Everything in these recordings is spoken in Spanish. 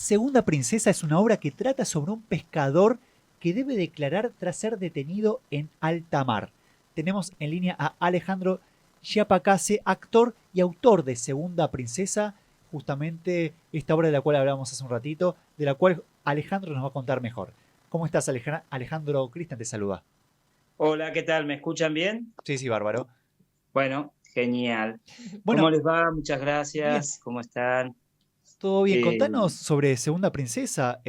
Segunda Princesa es una obra que trata sobre un pescador que debe declarar tras ser detenido en alta mar. Tenemos en línea a Alejandro Chiapacase, actor y autor de Segunda Princesa, justamente esta obra de la cual hablábamos hace un ratito, de la cual Alejandro nos va a contar mejor. ¿Cómo estás, Alejandro? Cristian te saluda. Hola, ¿qué tal? ¿Me escuchan bien? Sí, sí, bárbaro. Bueno, genial. ¿Cómo Bueno, les va? Muchas bien, gracias. ¿Cómo están? todo bien. Eh, Contanos sobre Segunda Princesa,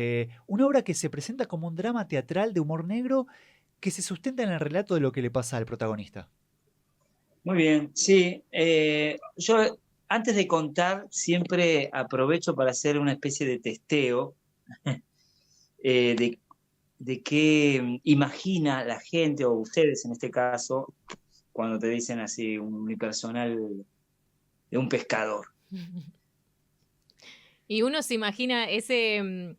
una obra que se presenta como un drama teatral de humor negro que se sustenta en el relato de lo que le pasa al protagonista. Muy bien, sí. Yo antes de contar siempre aprovecho para hacer una especie de testeo eh, de, de qué imagina la gente, o ustedes en este caso, cuando te dicen así un unipersonal de un pescador. Y uno se imagina ese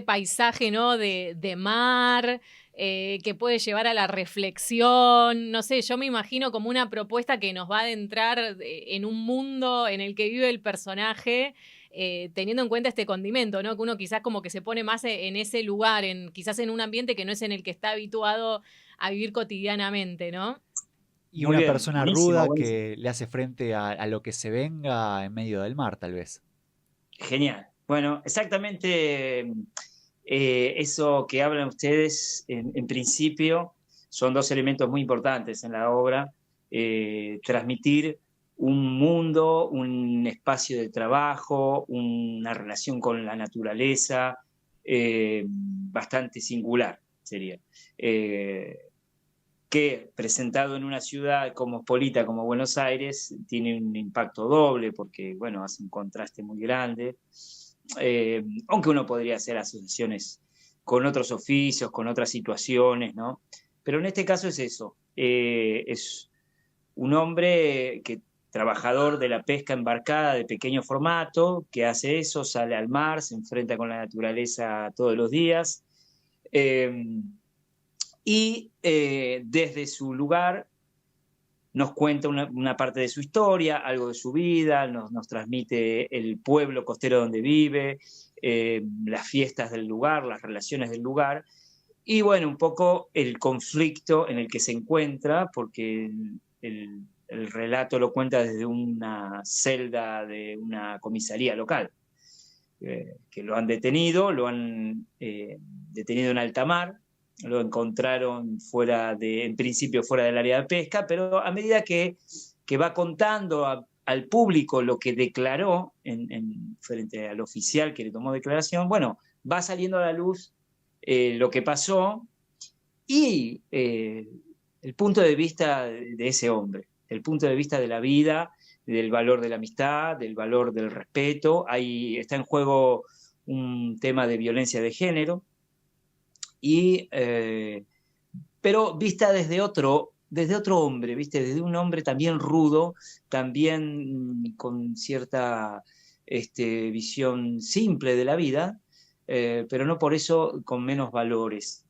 paisaje, ¿no? De mar, que puede llevar a la reflexión. No sé, yo me imagino como una propuesta que nos va a adentrar en un mundo en el que vive el personaje, teniendo en cuenta este condimento, ¿no? Que uno quizás como que se pone más en ese lugar, quizás en un ambiente que no es en el que está habituado a vivir cotidianamente, ¿no? Y Muy una bien, persona buenísimo, ruda buenísimo. que le hace frente a lo que se venga en medio del mar, tal vez. Genial. Bueno, exactamente eso que hablan ustedes, en principio, son dos elementos muy importantes en la obra. Transmitir un mundo, un espacio de trabajo, una relación con la naturaleza, bastante singular sería. Eh, que presentado en una ciudad cosmopolita como Buenos Aires tiene un impacto doble porque, bueno, hace un contraste muy grande. Aunque uno podría hacer asociaciones con otros oficios, con otras situaciones, ¿no? Pero en este caso es eso, es un hombre que trabajador de la pesca embarcada de pequeño formato, que hace eso, sale al mar, se enfrenta con la naturaleza todos los días, eh, y desde su lugar nos cuenta una parte de su historia, algo de su vida, nos transmite el pueblo costero donde vive, las fiestas del lugar, las relaciones del lugar, y bueno, un poco el conflicto en el que se encuentra, porque el relato lo cuenta desde una celda de una comisaría local, que lo han detenido, lo han detenido en alta mar, lo encontraron en principio fuera del área de pesca, pero a medida que va contando al público lo que declaró frente al oficial que le tomó declaración, bueno, va saliendo a la luz lo que pasó y el punto de vista de ese hombre, el punto de vista de la vida, del valor de la amistad, del valor del respeto. Ahí está en juego un tema de violencia de género, y, pero vista desde otro hombre, ¿viste? Desde un hombre también rudo, también con cierta visión simple de la vida, pero no por eso con menos valores.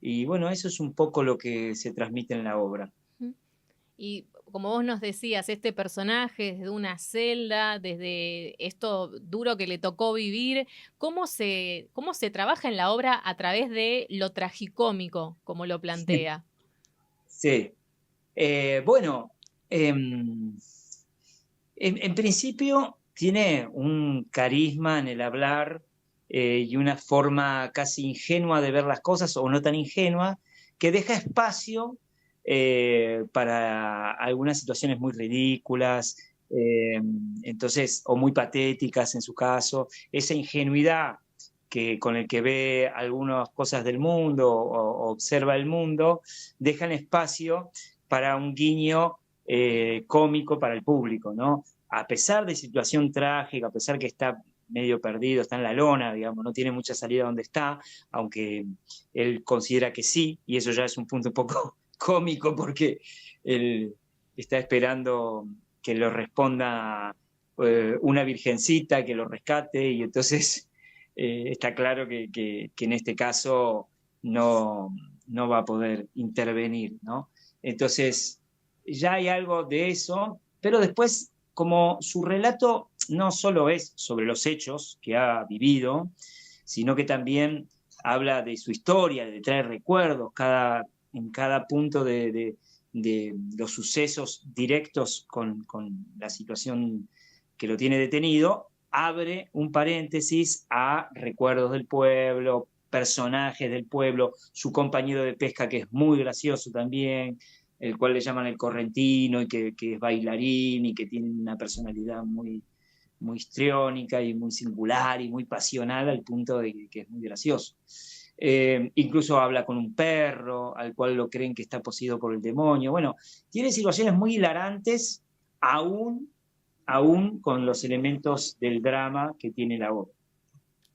Y bueno, eso es un poco lo que se transmite en la obra. Y como vos nos decías, este personaje desde una celda, desde esto duro que le tocó vivir, cómo se trabaja en la obra a través de lo tragicómico, como lo plantea? Sí. Bueno, em, en principio tiene un carisma en el hablar, y una forma casi ingenua de ver las cosas, o no tan ingenua, que deja espacio para algunas situaciones muy ridículas, eh, entonces, o muy patéticas en su caso. Esa ingenuidad con el que ve algunas cosas del mundo o observa el mundo, dejan espacio para un guiño cómico para el público, ¿no? A pesar de situación trágica, a pesar que está medio perdido, está en la lona, digamos, no tiene mucha salida donde está, aunque él considera que sí, y eso ya es un punto un poco cómico porque él está esperando que lo responda una virgencita que lo rescate, y entonces está claro que en este caso no, no va a poder intervenir, ¿no? Entonces, ya hay algo de eso, pero después, como su relato no solo es sobre los hechos que ha vivido, sino que también habla de su historia, de traer recuerdos en cada punto de los sucesos directos con la situación que lo tiene detenido, abre un paréntesis a recuerdos del pueblo, personajes del pueblo, su compañero de pesca que es muy gracioso también, el cual le llaman el correntino y que es bailarín y que tiene una personalidad muy, muy histriónica y muy singular y muy pasional al punto de que es muy gracioso. Incluso habla con un perro al cual lo creen que está poseído por el demonio. Bueno, tiene situaciones muy hilarantes aún con los elementos del drama que tiene la obra.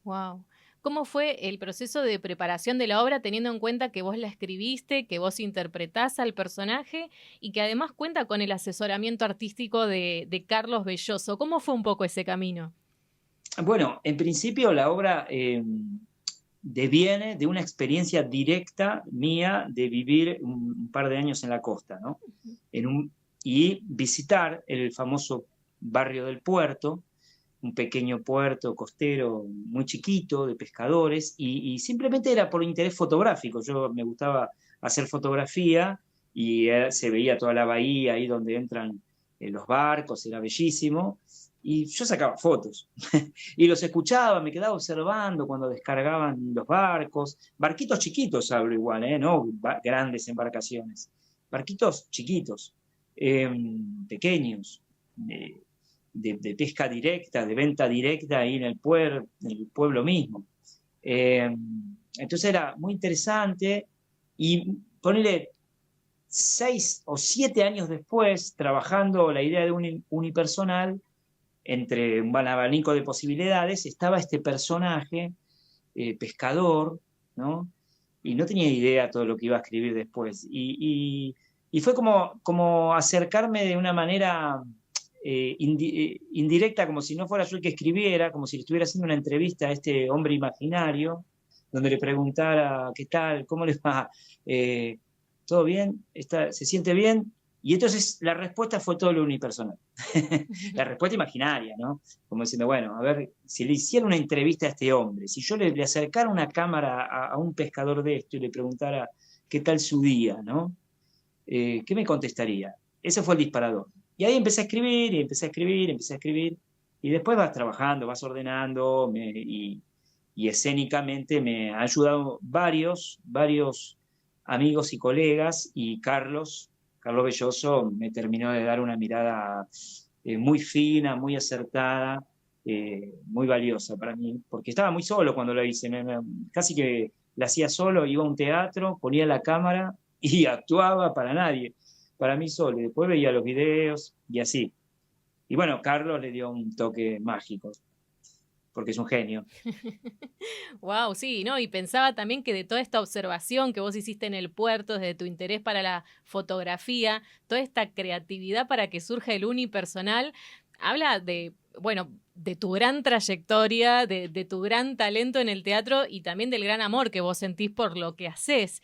Wow. ¿Cómo fue el proceso de preparación de la obra teniendo en cuenta que vos la escribiste, que vos interpretás al personaje y que además cuenta con el asesoramiento artístico de Carlos Belloso? ¿Cómo fue un poco ese camino? Bueno, en principio la obra deviene de una experiencia directa mía de vivir un par de años en la costa, ¿no? Y visitar el famoso barrio del Puerto, un pequeño puerto costero muy chiquito de pescadores, y simplemente era por interés fotográfico. Yo me gustaba hacer fotografía y se veía toda la bahía ahí donde entran los barcos, era bellísimo, y yo sacaba fotos y los escuchaba, me quedaba observando cuando descargaban los barcos, barquitos chiquitos hablo igual, no grandes embarcaciones, barquitos chiquitos, pequeños, de pesca directa, de venta directa ahí en el pueblo mismo. Entonces era muy interesante y ponerle 6 o 7 años después, trabajando la idea de un unipersonal, entre un abanico de posibilidades, estaba este personaje, pescador, ¿no? Y no tenía idea todo lo que iba a escribir después. Y fue como acercarme de una manera indirecta, como si no fuera yo el que escribiera, como si le estuviera haciendo una entrevista a este hombre imaginario, donde le preguntara, ¿qué tal? ¿Cómo les va? ¿Todo bien? ¿Se siente bien? Y entonces la respuesta fue todo lo unipersonal. La respuesta imaginaria, ¿no? Como diciendo, bueno, a ver, si le hiciera una entrevista a este hombre, si yo le acercara una cámara a un pescador de esto y le preguntara qué tal su día, ¿no? ¿Qué me contestaría? Ese fue el disparador. Y ahí empecé a escribir, y empecé a escribir, empecé a escribir, y después vas trabajando, vas ordenando, y escénicamente me ha ayudado varios amigos y colegas, y Carlos Belloso me terminó de dar una mirada muy fina, muy acertada, muy valiosa para mí, porque estaba muy solo cuando lo hice, casi que la hacía solo, iba a un teatro, ponía la cámara y actuaba para nadie, para mí solo, y después veía los videos y así. Y bueno, Carlos le dio un toque mágico, porque es un genio. Wow, sí, ¿no? Y pensaba también que de toda esta observación que vos hiciste en el puerto, desde tu interés para la fotografía, toda esta creatividad para que surja el unipersonal, habla de, bueno, de tu gran trayectoria, de tu gran talento en el teatro y también del gran amor que vos sentís por lo que haces.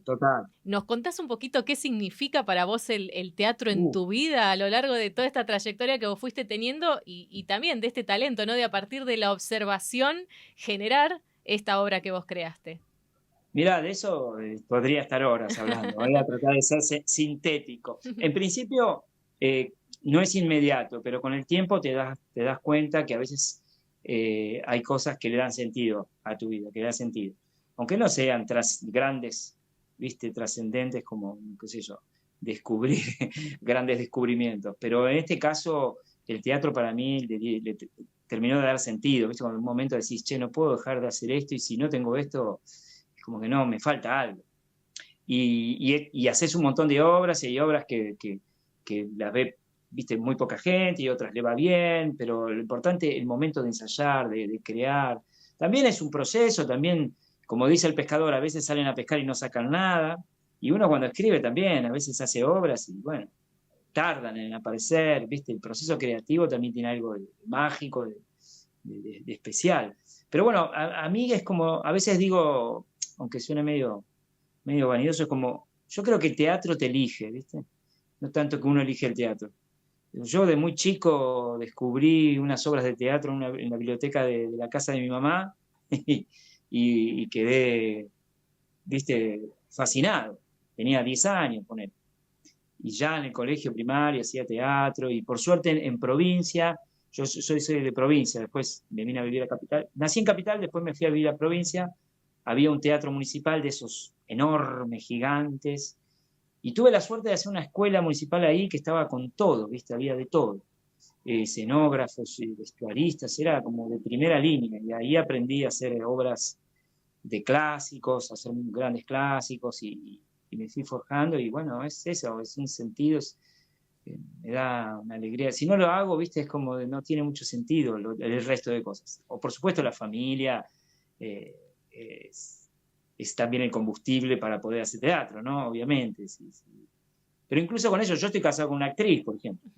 Total. ¿Nos contás un poquito qué significa para vos el teatro en tu vida a lo largo de toda esta trayectoria que vos fuiste teniendo y también de este talento, ¿no? De a partir de la observación generar esta obra que vos creaste. Mirá, de eso podría estar horas hablando. Voy a tratar de ser sintético. En principio, no es inmediato, pero con el tiempo te das cuenta que a veces hay cosas que le dan sentido a tu vida, que le dan sentido. Aunque no sean grandes, viste, trascendentes como, qué sé yo, descubrir grandes descubrimientos. Pero en este caso, el teatro para mí le terminó de dar sentido. ¿Viste? Cuando en un momento decís, che, no puedo dejar de hacer esto y si no tengo esto, como que no, me falta algo. Y haces un montón de obras y hay obras que las ve, viste, muy poca gente y otras le va bien, pero lo importante es el momento de ensayar, de crear. También es un proceso, también, como dice el pescador, a veces salen a pescar y no sacan nada, y uno cuando escribe también, a veces hace obras y bueno, tardan en aparecer, viste, el proceso creativo también tiene algo de mágico, de especial. Pero bueno, a mí es como, a veces digo, aunque suene medio vanidoso, es como, yo creo que el teatro te elige, ¿viste? No tanto que uno elige el teatro. Yo de muy chico descubrí unas obras de teatro en la biblioteca de la casa de mi mamá y quedé, viste, fascinado. Tenía 10 años, poner. Y ya en el colegio primario hacía teatro y por suerte en provincia, yo soy de provincia, después me vine a vivir a capital. Nací en capital, después me fui a vivir a provincia. Había un teatro municipal de esos enormes, gigantes. Y tuve la suerte de hacer una escuela municipal ahí que estaba con todo, ¿viste? Había de todo. Escenógrafos, vestuaristas, era como de primera línea. Y ahí aprendí a hacer obras de clásicos, a hacer grandes clásicos y me fui forjando. Y bueno, es eso, es un sentido, me da una alegría. Si no lo hago, ¿viste? Es como no tiene mucho sentido el resto de cosas. O por supuesto la familia eh, es también el combustible para poder hacer teatro, ¿no? Obviamente, sí, sí. Pero incluso con eso, yo estoy casado con una actriz, por ejemplo.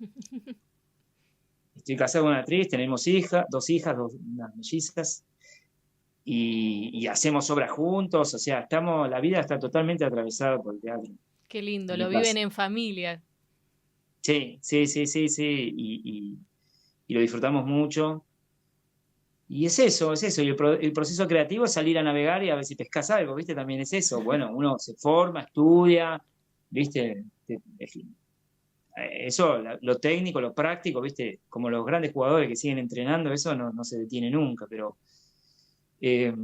Estoy casado con una actriz, tenemos dos hijas, unas mellizas, y hacemos obras juntos, o sea, la vida está totalmente atravesada por el teatro. Qué lindo, En lo mi viven casa. en familia. Sí, sí, sí, sí, sí, y lo disfrutamos mucho. Y es eso, y el proceso creativo es salir a navegar y a ver si pescas algo, ¿viste? También es eso. Bueno, uno se forma, estudia, ¿viste? Eso, lo técnico, lo práctico, ¿viste? Como los grandes jugadores que siguen entrenando, eso no se detiene nunca, eh,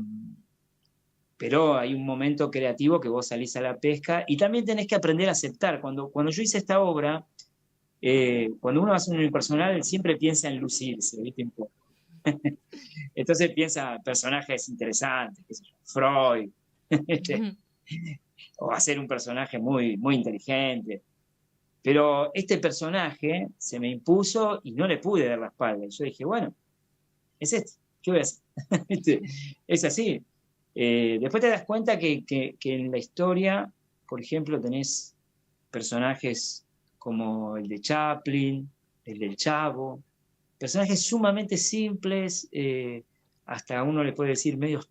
pero hay un momento creativo que vos salís a la pesca y también tenés que aprender a aceptar. Cuando yo hice esta obra, cuando uno hace un unipersonal, siempre piensa en lucirse, ¿viste? Un poco. Entonces piensa personajes interesantes, qué sé yo, Freud, o hacer un personaje muy, muy inteligente. Pero este personaje se me impuso y no le pude dar la espalda. Yo dije, bueno, es este, ¿qué voy a hacer? Es así. Después te das cuenta que en la historia, por ejemplo, tenés personajes como el de Chaplin, el del Chavo, personajes sumamente simples, hasta uno le puede decir medios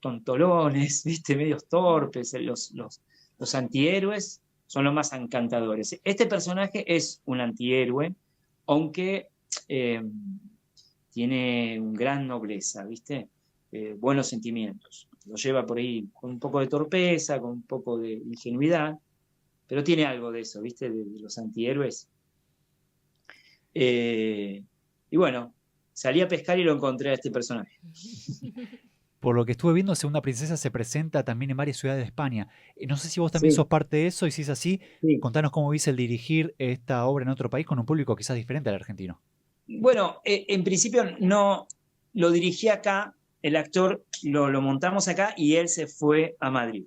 tontolones, ¿viste? Medios torpes, los antihéroes son los más encantadores. Este personaje es un antihéroe, aunque eh, tiene una gran nobleza, ¿viste? Buenos sentimientos. Lo lleva por ahí con un poco de torpeza, con un poco de ingenuidad, pero tiene algo de eso, ¿viste? De los antihéroes. Y bueno, salí a pescar y lo encontré a este personaje. Por lo que estuve viendo, Segunda Princesa se presenta también en varias ciudades de España. No sé si vos también sos Sí, parte de eso y si es así, sí. contanos cómo viste el dirigir esta obra en otro país con un público quizás diferente al argentino. Bueno, en principio no lo dirigí acá, el actor lo montamos acá y él se fue a Madrid.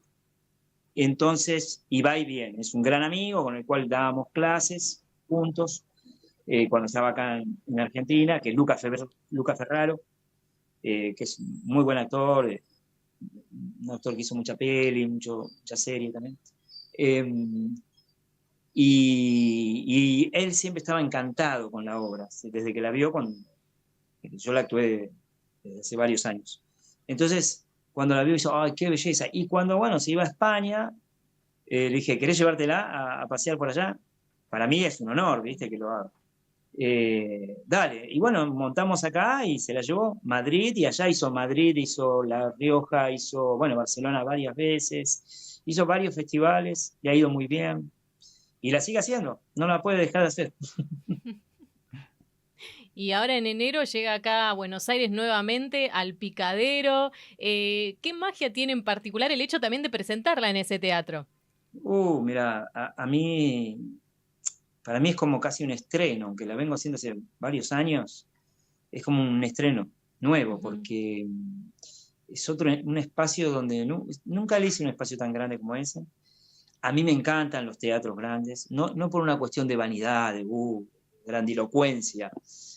Entonces, y va y viene, es un gran amigo con el cual dábamos clases juntos cuando estaba acá en Argentina, que es Luca Ferraro, que es un muy buen actor, un actor que hizo mucha peli, mucha serie también. Eh, y él siempre estaba encantado con la obra, desde que la vio, yo la actué desde hace varios años. Entonces, cuando la vio, hizo, ¡ay, qué belleza! Y cuando, bueno, se iba a España, le dije, ¿querés llevártela a pasear por allá? Para mí es un honor, ¿viste? Que lo haga. Dale, y bueno, montamos acá y se la llevó Madrid, y allá hizo Madrid, hizo La Rioja, hizo, bueno, Barcelona varias veces, hizo varios festivales, le ha ido muy bien, y la sigue haciendo, no la puede dejar de hacer. Y ahora en enero llega acá a Buenos Aires nuevamente, al Picadero. ¿Qué magia tiene en particular el hecho también de presentarla en ese teatro? Mira, a mí, para mí es como casi un estreno, aunque la vengo haciendo hace varios años, es como un estreno nuevo, porque es un espacio donde nunca le hice un espacio tan grande como ese. A mí me encantan los teatros grandes, no por una cuestión de vanidad, de grandilocuencia,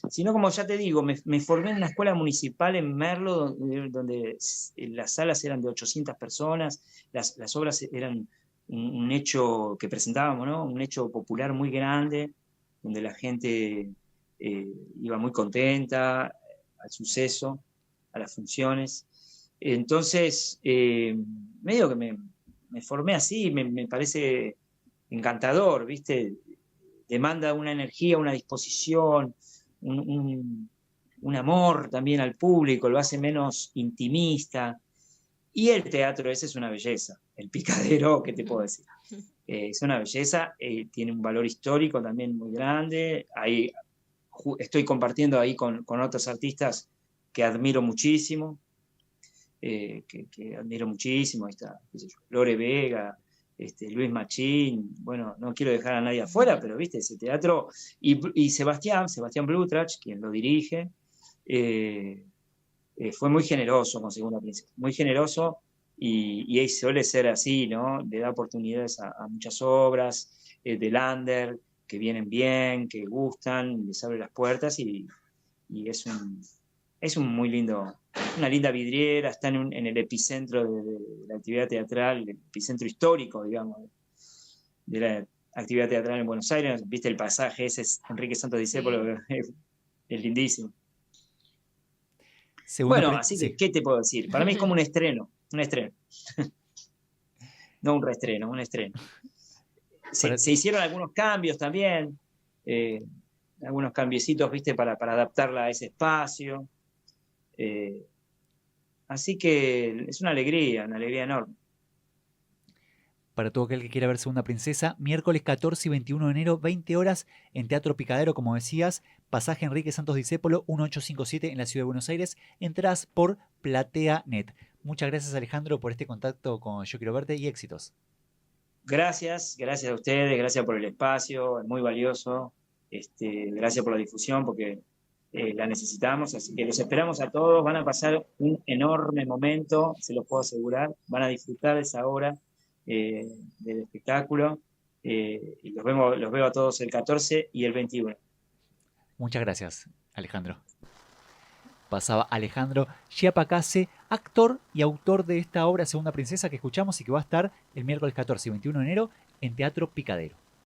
sino como ya te digo, me formé en una escuela municipal en Merlo, donde las salas eran de 800 personas, las obras eran un hecho que presentábamos, ¿no? Un hecho popular muy grande, donde la gente iba muy contenta al suceso, a las funciones. Entonces, medio que me formé así, me parece encantador, ¿viste? demanda una energía, una disposición, un amor también al público, lo hace menos intimista. Y el teatro ese es una belleza. El Picadero, ¿qué te puedo decir? Es una belleza, tiene un valor histórico también muy grande. Ahí estoy compartiendo ahí con otros artistas que admiro muchísimo. Que admiro muchísimo. Ahí está, qué sé yo, Lore Vega, Luis Machín. Bueno, no quiero dejar a nadie afuera, pero viste, ese teatro. Y Sebastián Blutrach, quien lo dirige, fue muy generoso con Segunda Princesa, muy generoso, y suele ser así, ¿no? Le da oportunidades a muchas obras de Lander que vienen bien, que gustan, les abre las puertas, y es un muy lindo, una linda vidriera, está en el epicentro de la actividad teatral, el epicentro histórico, digamos, de la actividad teatral en Buenos Aires. Viste el pasaje ese, es Enrique Santos Discépolo, es lindísimo. Bueno, así que, ¿qué te puedo decir? Para mí es como un estreno. No un reestreno, un estreno. Se hicieron algunos cambios también, algunos cambiecitos, viste, para adaptarla a ese espacio. Así que es una alegría enorme. Para todo aquel que quiera ver Segunda Princesa, miércoles 14 y 21 de enero, 20 horas, en Teatro Picadero, como decías, pasaje Enrique Santos Discépolo, 1857 en la Ciudad de Buenos Aires, entradas por PlateaNet. Muchas gracias, Alejandro, por este contacto con Yo Quiero Verte, y éxitos. Gracias a ustedes, gracias por el espacio, es muy valioso, gracias por la difusión, porque la necesitamos, así que los esperamos a todos, van a pasar un enorme momento, se los puedo asegurar, van a disfrutar de esa obra, del espectáculo, y los veo a todos el 14 y el 21. Muchas gracias, Alejandro. Pasaba Alejandro Chiapacase, actor y autor de esta obra Segunda Princesa que escuchamos y que va a estar el miércoles 14 y 21 de enero en Teatro Picadero.